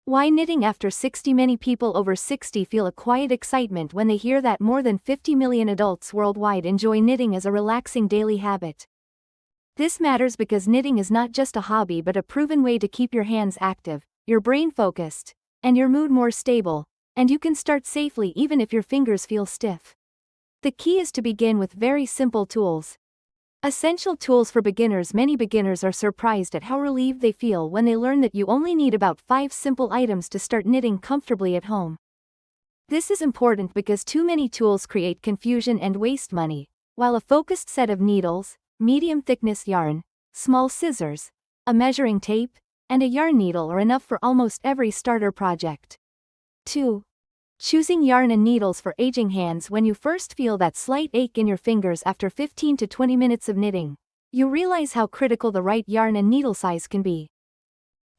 Why knitting after 60? Many people over 60 feel a quiet excitement when they hear that more than 50 million adults worldwide enjoy knitting as a relaxing daily habit. This matters because knitting is not just a hobby but a proven way to keep your hands active, your brain focused, and your mood more stable, and you can start safely even if your fingers feel stiff. The key is to begin with very simple tools. Essential tools for beginners. Many beginners are surprised at how relieved they feel when they learn that you only need about 5 simple items to start knitting comfortably at home. This is important because too many tools create confusion and waste money, while a focused set of needles, medium thickness yarn, small scissors, a measuring tape, and a yarn needle are enough for almost every starter project. 2. Choosing yarn and needles for aging hands. When you first feel that slight ache in your fingers after 15 to 20 minutes of knitting, you realize how critical the right yarn and needle size can be.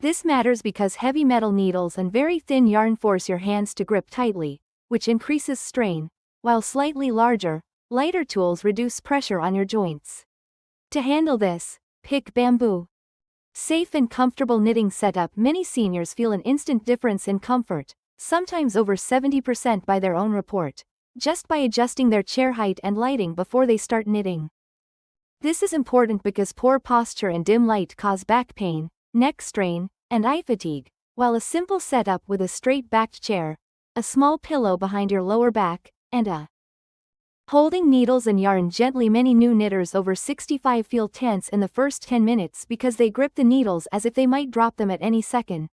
This matters because heavy metal needles and very thin yarn force your hands to grip tightly, which increases strain, while slightly larger, lighter tools reduce pressure on your joints. To handle this, pick bamboo. Safe and comfortable knitting setup. Many seniors feel an instant difference in comfort, sometimes over 70% by their own report, just by adjusting their chair height and lighting before they start knitting. This is important because poor posture and dim light cause back pain, neck strain, and eye fatigue, while a simple setup with a straight-backed chair, a small pillow behind your lower back, and a holding needles and yarn gently. Many new knitters over 65 feel tense in the first 10 minutes because they grip the needles as if they might drop them at any second.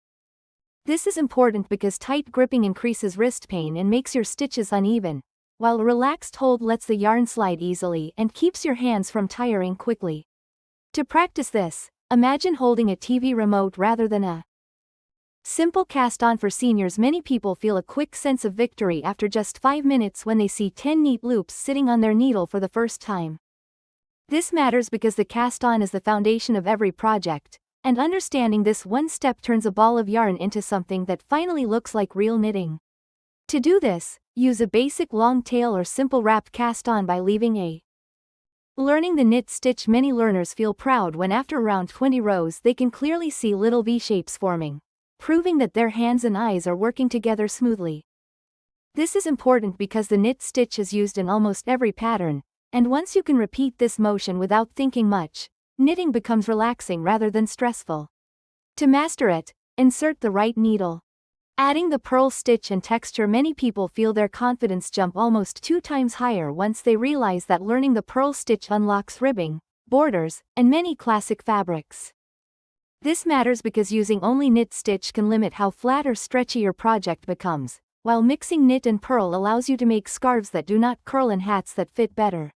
This is important because tight gripping increases wrist pain and makes your stitches uneven, while a relaxed hold lets the yarn slide easily and keeps your hands from tiring quickly. To practice this, imagine holding a TV remote rather than a simple cast-on. For seniors, many people feel a quick sense of victory after just 5 minutes when they see 10 neat loops sitting on their needle for the first time. This matters because the cast-on is the foundation of every project, and understanding this one step turns a ball of yarn into something that finally looks like real knitting. To do this, use a basic long tail or simple wrap cast-on by leaving a learning the knit stitch. Many learners feel proud when after around 20 rows they can clearly see little V-shapes forming, proving that their hands and eyes are working together smoothly. This is important because the knit stitch is used in almost every pattern, and once you can repeat this motion without thinking much, knitting becomes relaxing rather than stressful. To master it, insert the right needle. Adding the purl stitch and texture. Many people feel their confidence jump almost 2 times higher once they realize that learning the purl stitch unlocks ribbing, borders, and many classic fabrics. This matters because using only knit stitch can limit how flat or stretchy your project becomes, while mixing knit and purl allows you to make scarves that do not curl and hats that fit better.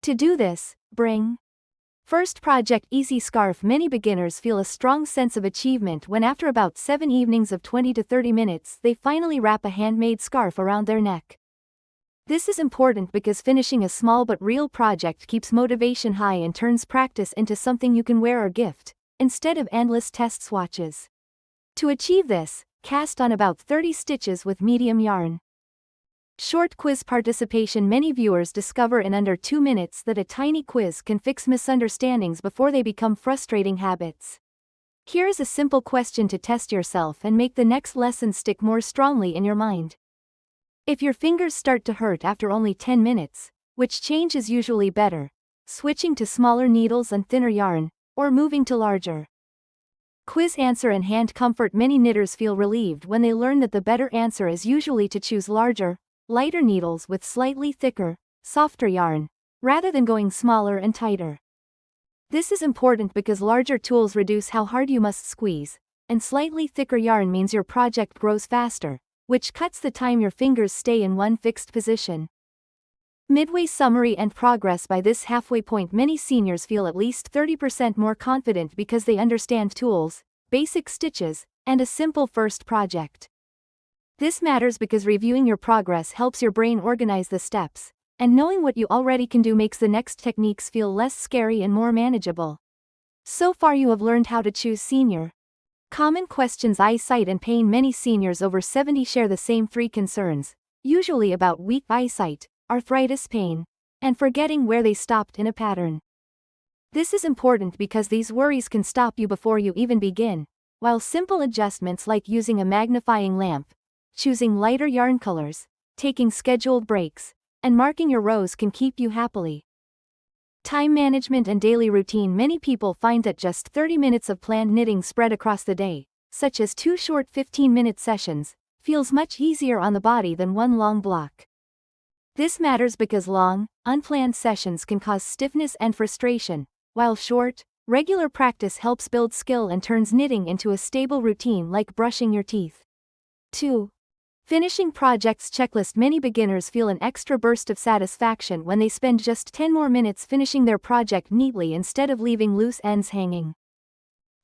To do this, bring first project easy scarf. Many beginners feel a strong sense of achievement when after about 7 evenings of 20 to 30 minutes they finally wrap a handmade scarf around their neck. This is important because finishing a small but real project keeps motivation high and turns practice into something you can wear or gift, instead of endless test swatches. To achieve this, cast on about 30 stitches with medium yarn. Short quiz participation. Many viewers discover in under 2 minutes that a tiny quiz can fix misunderstandings before they become frustrating habits. Here is a simple question to test yourself and make the next lesson stick more strongly in your mind. If your fingers start to hurt after only 10 minutes, which change is usually better, switching to smaller needles and thinner yarn, or moving to larger? Quiz answer and hand comfort. Many knitters feel relieved when they learn that the better answer is usually to choose larger, lighter needles with slightly thicker, softer yarn, rather than going smaller and tighter. This is important because larger tools reduce how hard you must squeeze, and slightly thicker yarn means your project grows faster, which cuts the time your fingers stay in one fixed position. Midway summary and progress. By this halfway point, many seniors feel at least 30% more confident because they understand tools, basic stitches, and a simple first project. This matters because reviewing your progress helps your brain organize the steps, and knowing what you already can do makes the next techniques feel less scary and more manageable. So far you have learned how to choose senior. Common questions. Eyesight and pain. Many seniors over 70 share the same 3 concerns, usually about weak eyesight, arthritis pain, and forgetting where they stopped in a pattern. This is important because these worries can stop you before you even begin, while simple adjustments like using a magnifying lamp, choosing lighter yarn colors, taking scheduled breaks, and marking your rows can keep you happily. Time management and daily routine. Many people find that just 30 minutes of planned knitting spread across the day, such as 2 short 15-minute sessions, feels much easier on the body than one long block. This matters because long, unplanned sessions can cause stiffness and frustration, while short, regular practice helps build skill and turns knitting into a stable routine like brushing your teeth. 2. Finishing projects checklist. Many beginners feel an extra burst of satisfaction when they spend just 10 more minutes finishing their project neatly instead of leaving loose ends hanging.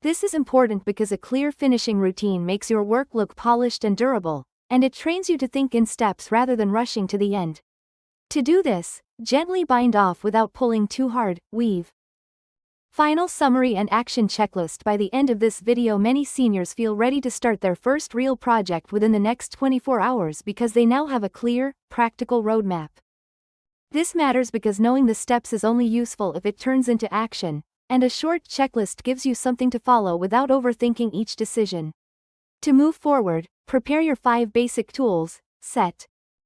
This is important because a clear finishing routine makes your work look polished and durable, and it trains you to think in steps rather than rushing to the end. To do this, gently bind off without pulling too hard. Weave. Final summary and action checklist. By the end of this video, many seniors feel ready to start their first real project within the next 24 hours because they now have a clear, practical roadmap. This matters because knowing the steps is only useful if it turns into action, and a short checklist gives you something to follow without overthinking each decision. To move forward, prepare your 5 basic tools: set,